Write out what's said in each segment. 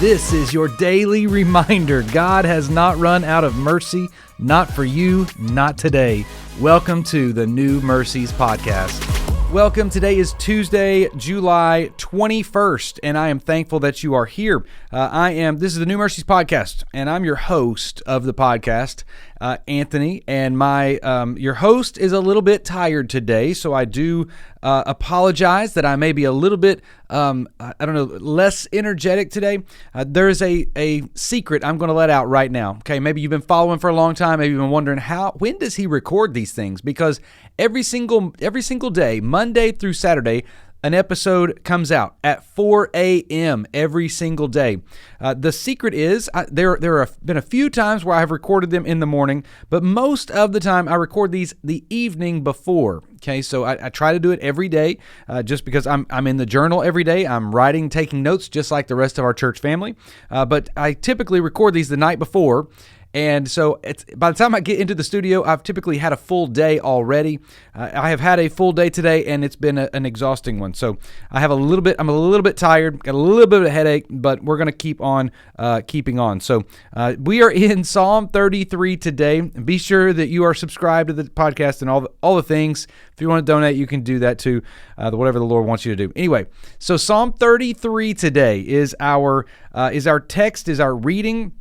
This is your daily reminder. God has not run out of mercy, not for you, not today. Welcome to the New Mercies Podcast. Welcome. Today is Tuesday, July 21st, and I am thankful that you are here. This is the New Mercies Podcast, and I'm your host of the podcast, Anthony, and your host is a little bit tired today, so I do apologize that I may be a little bit, less energetic today. There is a secret I'm going to let out right now. Okay, maybe you've been following for a long time. Maybe you've been wondering when does he record these things? Because every single day, Monday through Saturday, an episode comes out at 4 a.m. every single day. The secret is there have been a few times where I've recorded them in the morning, but most of the time I record these the evening before. Okay, so I try to do it every day just because I'm in the journal every day. I'm writing, taking notes just like the rest of our church family. But I typically record these the night before. And so by the time I get into the studio, I've typically had a full day already. I have had a full day today, and it's been an exhausting one. So I'm a little bit tired, got a little bit of a headache, but we're going to keep on keeping on. So we are in Psalm 33 today. Be sure that you are subscribed to the podcast and all the things. If you want to donate, you can do that too, whatever the Lord wants you to do. Anyway, so Psalm 33 today is our text, is our reading.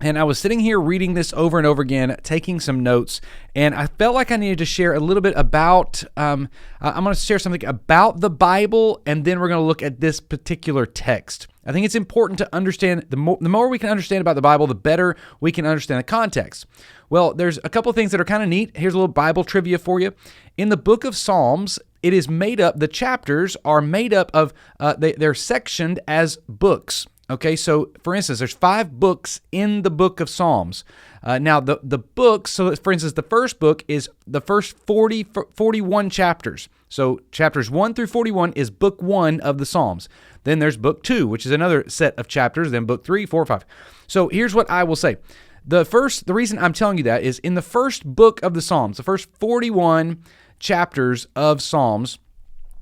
And I was sitting here reading this over and over again, taking some notes, and I felt like I needed to share a little bit about, I'm going to share something about the Bible, and then we're going to look at this particular text. I think it's important to understand, the more we can understand about the Bible, the better we can understand the context. Well, there's a couple of things that are kind of neat. Here's a little Bible trivia for you. In the book of Psalms, it is made up, the chapters are made up of, they're sectioned as books. Okay, so for instance, there's 5 books in the book of Psalms. Now, the books, so for instance, the first book is the first 41 chapters. So chapters 1 through 41 is book 1 of the Psalms. Then there's book 2, which is another set of chapters, then book 3, 4, 5. So here's what I will say. The reason I'm telling you that is in the first book of the Psalms, the first 41 chapters of Psalms,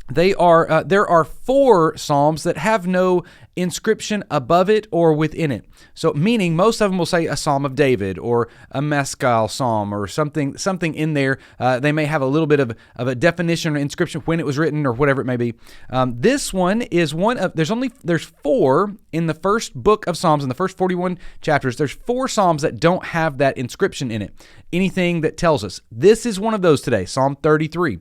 there are 4 psalms that have no inscription above it or within it. So meaning most of them will say a Psalm of David or a Maskil Psalm or something in there. They may have a little bit of a definition or inscription when it was written or whatever it may be. This one is one of, there's 4 in the first book of Psalms, in the first 41 chapters. There's 4 Psalms that don't have that inscription in it. Anything that tells us. This is one of those today, Psalm 33.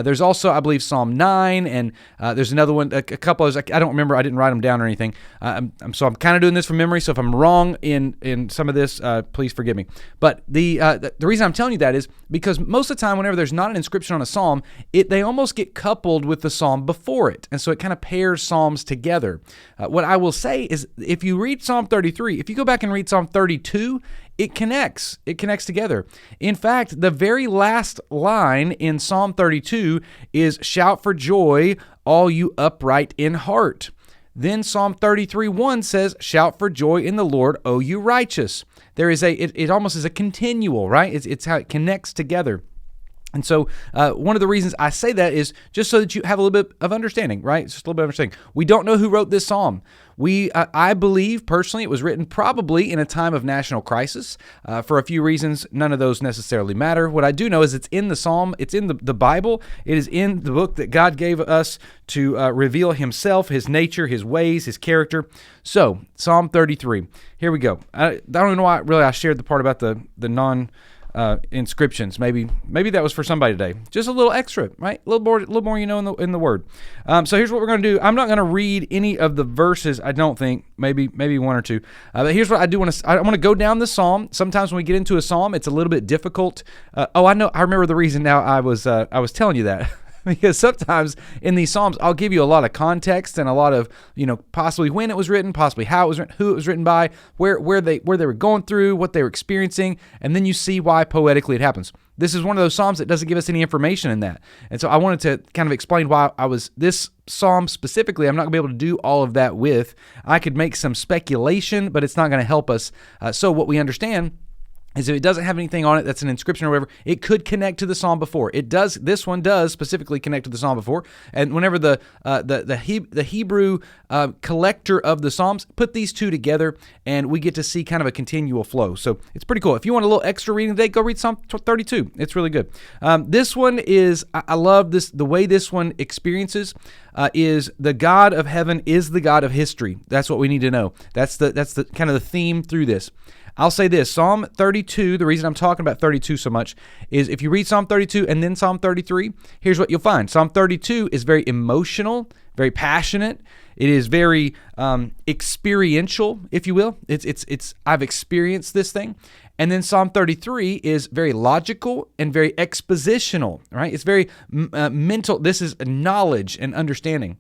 There's also, I believe, Psalm 9, and there's another one, a couple of those, I don't remember, I didn't write them down or anything. I'm kind of doing this from memory, so if I'm wrong in some of this, please forgive me. But the reason I'm telling you that is because most of the time, whenever there's not an inscription on a psalm, they almost get coupled with the psalm before it, and so it kind of pairs psalms together. What I will say is, if you read Psalm 33, if you go back and read Psalm 32, it connects together. In fact, the very last line in Psalm 32 is, "Shout for joy, all you upright in heart." Then Psalm 33:1 says, "Shout for joy in the Lord, O you righteous." There is it almost is a continual, right? It's how it connects together. And so one of the reasons I say that is just so that you have a little bit of understanding, right? It's just a little bit of understanding. We don't know who wrote this psalm. I believe, personally, it was written probably in a time of national crisis. For a few reasons, none of those necessarily matter. What I do know is it's in the psalm, it's in the Bible, it is in the book that God gave us to reveal himself, his nature, his ways, his character. So, Psalm 33. Here we go. I don't know why really I shared the part about the inscriptions. Maybe that was for somebody today. Just a little extra, right? A little more, in the Word. So here's what we're going to do. I'm not going to read any of the verses. I don't think. Maybe one or two. But here's what I do want to. I want to go down the psalm. Sometimes when we get into a psalm, it's a little bit difficult. I know. I remember the reason now. I was telling you that. Because sometimes in these Psalms, I'll give you a lot of context and a lot of, possibly when it was written, possibly how it was written, who it was written by, where they were going through, what they were experiencing, and then you see why poetically it happens. This is one of those Psalms that doesn't give us any information in that. And so I wanted to kind of explain why this Psalm specifically, I'm not going to be able to do all of that with. I could make some speculation, but it's not going to help us. So what we understand is if it doesn't have anything on it that's an inscription or whatever, it could connect to the psalm before. It does. This one does specifically connect to the psalm before. And whenever the Hebrew collector of the psalms put these two together, and we get to see kind of a continual flow. So it's pretty cool. If you want a little extra reading today, go read Psalm 32. It's really good. This one is, I love this. The way this one experiences is the God of heaven is the God of history. That's what we need to know. That's the kind of the theme through this. I'll say this, Psalm 32, the reason I'm talking about 32 so much is if you read Psalm 32 and then Psalm 33, here's what you'll find. Psalm 32 is very emotional, very passionate. It is very experiential, if you will. It's I've experienced this thing. And then Psalm 33 is very logical and very expositional, right? It's very mental. This is knowledge and understanding.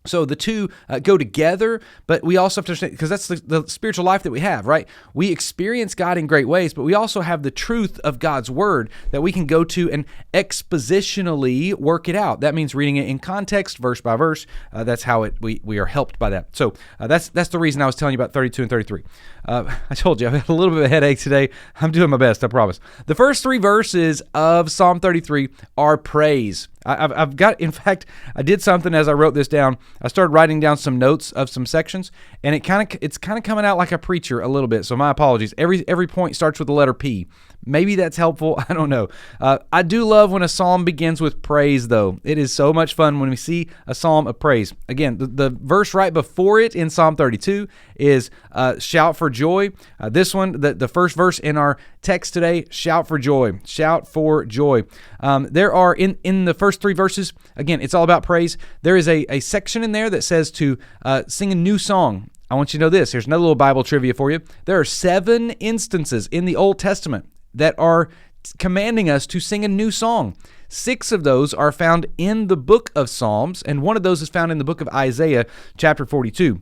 So the two go together, but we also have to understand, because that's the spiritual life that we have, right? We experience God in great ways, but we also have the truth of God's word that we can go to and expositionally work it out. That means reading it in context, verse by verse. That's how we are helped by that. So that's the reason I was telling you about 32 and 33. I told you, I've had a little bit of a headache today. I'm doing my best, I promise. The first three verses of Psalm 33 are praise. I've got, in fact, I did something as I wrote this down. I started writing down some notes of some sections, and it's kind of coming out like a preacher a little bit. So my apologies. Every point starts with the letter P. Maybe that's helpful. I don't know. I do love when a psalm begins with praise, though. It is so much fun when we see a psalm of praise. Again, the verse right before it in Psalm 32 is shout for joy. This one, the first verse in our text today, shout for joy. Shout for joy. There are, in the first three verses, again, it's all about praise. There is a section in there that says to sing a new song. I want you to know this. Here's another little Bible trivia for you. There are 7 instances in the Old Testament that are commanding us to sing a new song. 6 of those are found in the book of Psalms, and one of those is found in the book of Isaiah, chapter 42.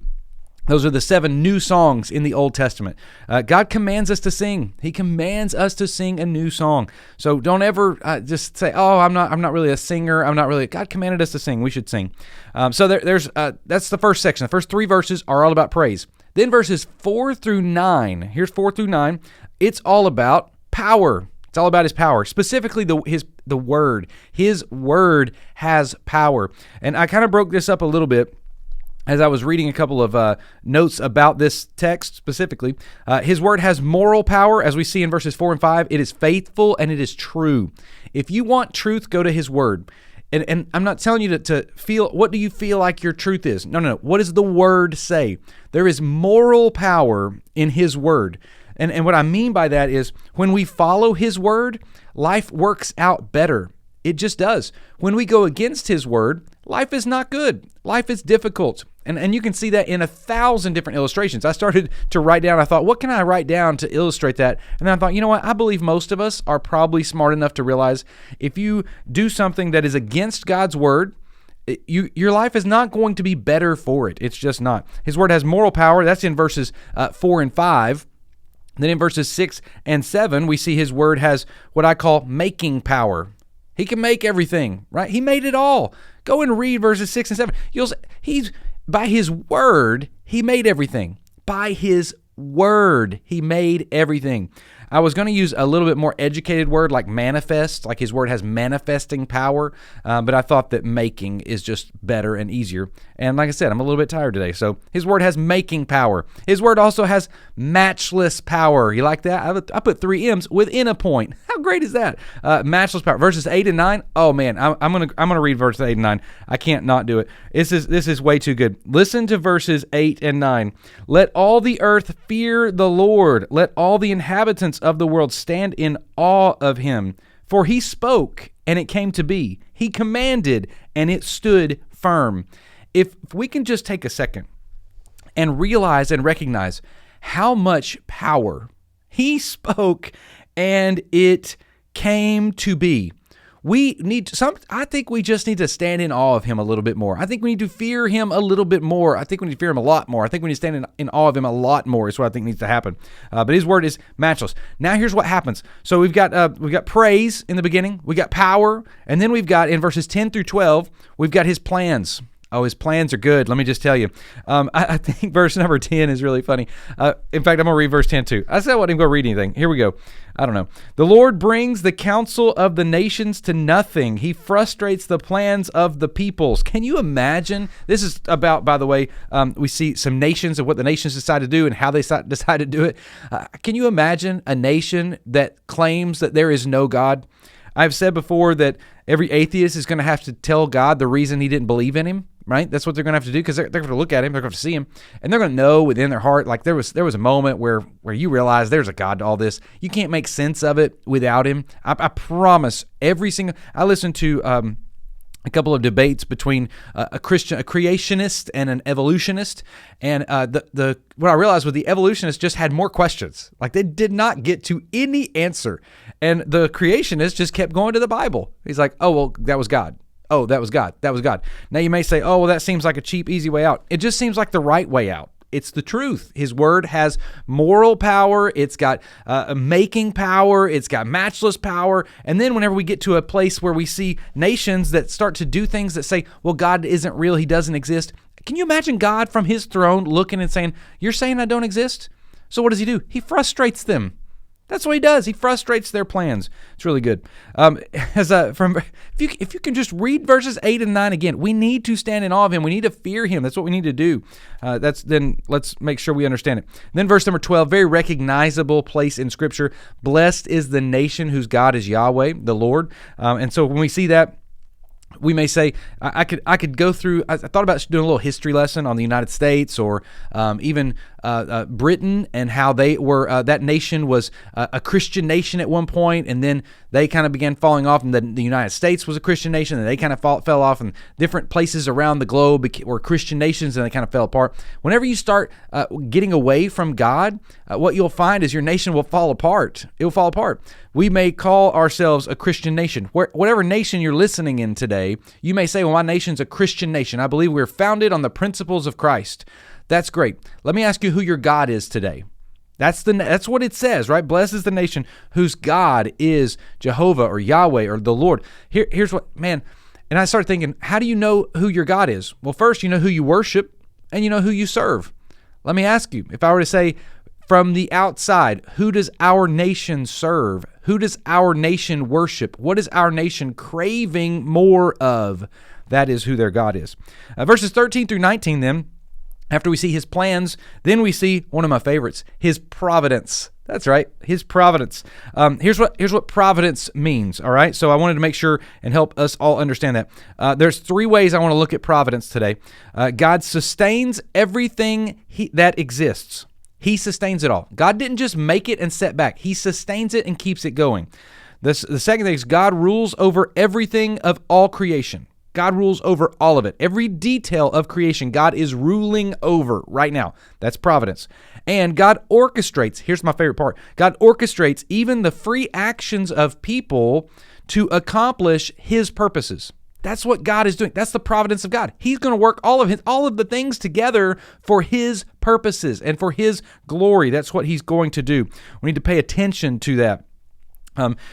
Those are the 7 new songs in the Old Testament. God commands us to sing. He commands us to sing a new song. So don't ever just say, "Oh, I'm not really a singer. I'm not really." God commanded us to sing. We should sing. So that's the first section. The first 3 verses are all about praise. Then verses 4 through 9. Here's 4 through 9. It's all about power. It's all about His power, specifically the Word. His Word has power. And I kind of broke this up a little bit as I was reading a couple of notes about this text specifically. His Word has moral power, as we see in verses 4 and 5. It is faithful and it is true. If you want truth, go to His Word. And I'm not telling you to feel, what do you feel like your truth is? No. What does the Word say? There is moral power in His Word. And what I mean by that is when we follow His Word, life works out better. It just does. When we go against His Word, life is not good. Life is difficult. And you can see that in 1,000 different illustrations. I started to write down, I thought, what can I write down to illustrate that? And then I thought, you know what? I believe most of us are probably smart enough to realize if you do something that is against God's Word, your life is not going to be better for it. It's just not. His Word has moral power. That's in verses 4 and 5. Then in verses 6 and 7, we see His Word has what I call making power. He can make everything, right? He made it all. Go and read verses 6 and 7. By His Word, He made everything. By His Word, He made everything. I was going to use a little bit more educated word like manifest, like His Word has manifesting power, but I thought that making is just better and easier. And like I said, I'm a little bit tired today, so His Word has making power. His Word also has matchless power. You like that? I put 3 M's within a point. How great is that? Matchless power. Verses 8 and 9. Oh man, I'm gonna read verses 8 and 9. I can't not do it. This is way too good. Listen to verses 8 and 9. Let all the earth fear the Lord. Let all the inhabitants of the world stand in awe of Him. For He spoke, and it came to be. He commanded, and it stood firm. If we can just take a second and realize and recognize how much power He spoke, and it came to be. I think we just need to stand in awe of Him a little bit more. I think we need to fear Him a little bit more. I think we need to fear Him a lot more. I think we need to stand in awe of Him a lot more is what I think needs to happen. But His Word is matchless. Now here's what happens. So we've got praise in the beginning. We got power. And then we've got in verses 10 through 12, we've got His plans. Oh, his plans are good. Let me just tell you. I think verse number 10 is really funny. In fact, I'm going to read verse 10 too. I said I wasn't going to read anything. Here we go. I don't know. The Lord brings the counsel of the nations to nothing. He frustrates the plans of the peoples. Can you imagine? This is about, by the way, we see some nations and what the nations decide to do and how they decide to do it. Can you imagine a nation that claims that there is no God? I've said before that every atheist is going to have to tell God the reason he didn't believe in him, right? That's what they're going to have to do because they're going to look at him, they're going to see him, and they're going to know within their heart, like there was a moment where you realize there's a God to all this. You can't make sense of it without him. I promise I listened to a couple of debates between a creationist and an evolutionist, and what I realized was the evolutionist just had more questions. Like they did not get to any answer, and the creationist just kept going to the Bible. He's like, "Oh well, that was God. Oh, that was God. That was God." Now you may say, "Oh well, that seems like a cheap, easy way out." It just seems like the right way out. It's the truth. His word has moral power. It's got making power. It's got matchless power. And then whenever we get to a place where we see nations that start to do things that say, well, God isn't real, he doesn't exist. Can you imagine God from his throne looking and saying, you're saying I don't exist? So what does he do? He frustrates them. That's what he does. He frustrates their plans. It's really good. If you can just read verses 8 and 9 again, we need to stand in awe of him. We need to fear him. That's what we need to do. Then let's make sure we understand it. Then verse number 12, very recognizable place in Scripture. Blessed is the nation whose God is Yahweh, the Lord. And so when we see that, we may say, I could go through, I thought about doing a little history lesson on the United States or even Britain and how they were, that nation was a Christian nation at one point, and then they kind of began falling off, and then the United States was a Christian nation, and they kind of fell off, and different places around the globe were Christian nations, and they kind of fell apart. Whenever you start getting away from God, what you'll find is your nation will fall apart. It will fall apart. We may call ourselves a Christian nation. Whatever nation you're listening in today, you may say, well, my nation's a Christian nation. I believe we're founded on the principles of Christ. That's great. Let me ask you who your God is today. That's what it says, right? Blessed is the nation whose God is Jehovah or Yahweh or the Lord. Here's what, man, and I started thinking, how do you know who your God is? Well, first, you know who you worship and you know who you serve. Let me ask you, if I were to say from the outside, who does our nation serve? Who does our nation worship? What is our nation craving more of? That is who their God is. Verses 13 through 19 then, after we see his plans, then we see one of my favorites, his providence. That's right, his providence. Here's what providence means, all right? So I wanted to make sure and help us all understand that. There's three ways I want to look at providence today. God sustains everything that exists. He sustains it all. God didn't just make it and set back. He sustains it and keeps it going. The second thing is God rules over everything of all creation. God rules over all of it. Every detail of creation, God is ruling over right now. That's providence. And God orchestrates, here's my favorite part, God orchestrates even the free actions of people to accomplish his purposes. That's what God is doing. That's the providence of God. He's going to work all of the things together for his purposes and for his glory. That's what he's going to do. We need to pay attention to that.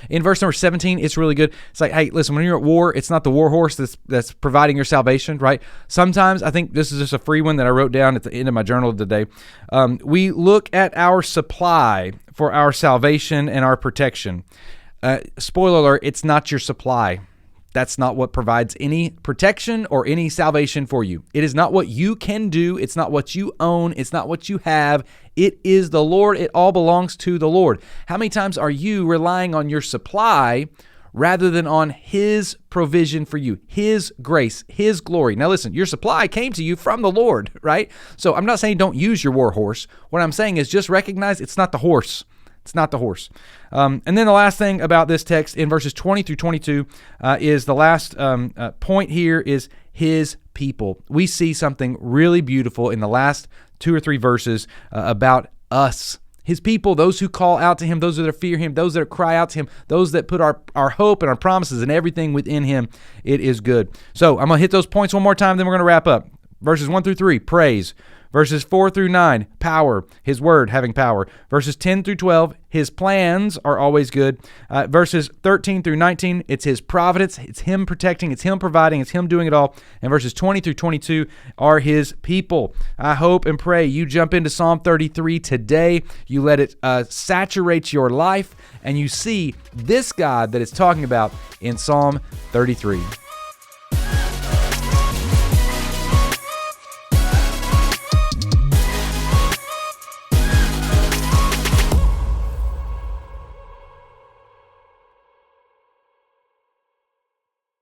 In verse number 17, it's really good. It's like, hey, listen, when you're at war, it's not the war horse that's providing your salvation, right? Sometimes, I think this is just a free one that I wrote down at the end of my journal today. We look at our supply for our salvation and our protection. Spoiler alert, it's not your supply. That's not what provides any protection or any salvation for you. It is not what you can do. It's not what you own. It's not what you have. It is the Lord. It all belongs to the Lord. How many times are you relying on your supply rather than on his provision for you, his grace, his glory? Now listen, your supply came to you from the Lord, right? So I'm not saying don't use your war horse. What I'm saying is just recognize it's not the horse. It's not the horse. And then the last thing about this text in verses 20 through 22 is the last point here is his people. We see something really beautiful in the last 2 or 3 verses about us. His people, those who call out to him, those that fear him, those that cry out to him, those that put our hope and our promises and everything within him. It is good. So I'm going to hit those points one more time, then we're going to wrap up. Verses 1 through 3, praise. Verses 4 through 9, power, his word having power. Verses 10 through 12, his plans are always good. Verses 13 through 19, it's his providence, it's him protecting, it's him providing, it's him doing it all. And verses 20 through 22 are his people. I hope and pray you jump into Psalm 33 today. You let it saturate your life, and you see this God that it's talking about in Psalm 33.